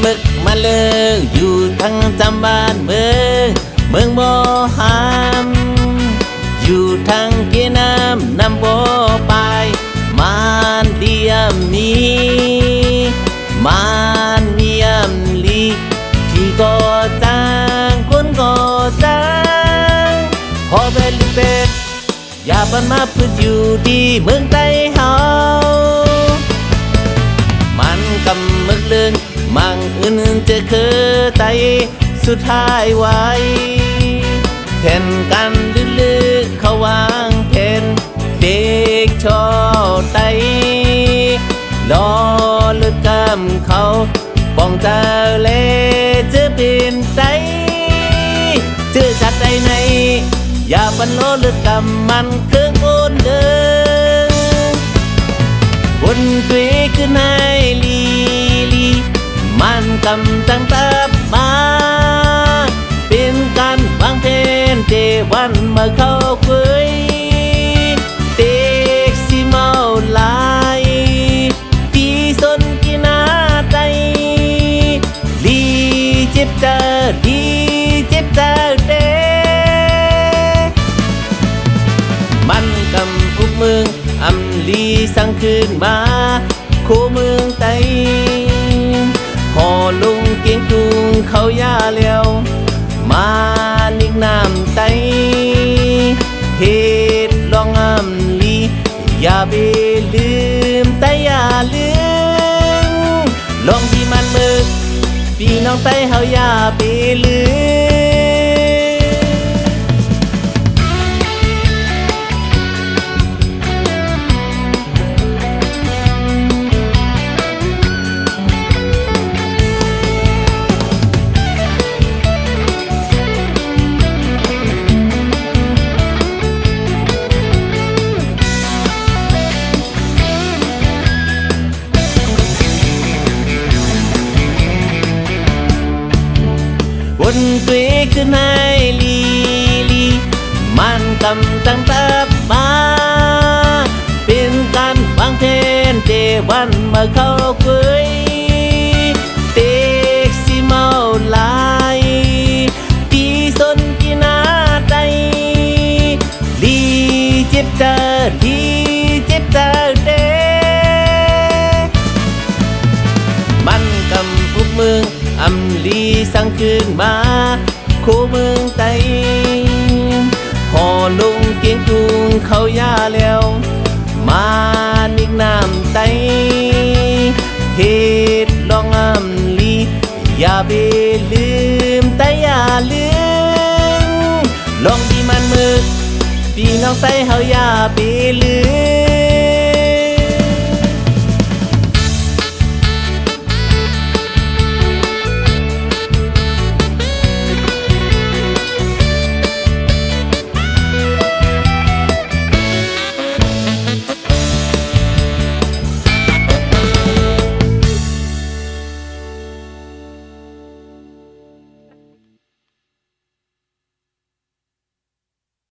มึกมาเลิงอยู่ทั้งจำบ้านเมืองบ่หามอยู่ทั้งเกน้ำบ่ไปมานเดียมนี้มานเนียมลีที่ก็จางคนก็จางพอเป็นลูกเป็ดอย่าบันมาพึ่งอยู่ที่เมืองไต้เฮามันกำมึกเลิงมังอื่นจะคือไตสุดท้ายไว้แทนกันลึกๆเขาวางเพนเด็กชอไตล้อลึกกำเขาป้องเจ้าเลจะเป็นไตเจอจัดใดในอย่าบันโลลึกกำมันเครื่องโอนเดินบนตัวขึ้นให้ลีมันกำตั้งตับมาเป็นการวางเพนเจวันมาเข้าคุยเด็กสิเมาลายปีสนกินาไตลีเจ็บเจอลีเจ็บเจอเดมันกำอุกเมืองอำลีสั่งคืนมาโคเมืองไตพอลุงเกียงตุงเขาย่าเลี้ยวมานิกน้ำไตเหตุลองอำลีอย่าไปลืมไตอย่าลืมลองที่มันมึกพี่น้องไตเฮาอย่าไปลืมบนตัวขึ้นให้ลีมันกำตั้งตับมาเป็นการวางเพนเจวันมาเข้าคุยเด็กสิเมาลายปีสนกินาไตลีเจ็บเจอลีเจ็บเจอเดมันกำอุกเมืองอำลีสั่งคืนมาโคเมืองไตพอลุงเกียงตุงเขาย่าแล้วมานิกน้ำไตเหตุลองอำลีอย่าไปลืมไตอย่าลืมลองที่มันมึกพี่น้องไตเฮาอย่าไปลืม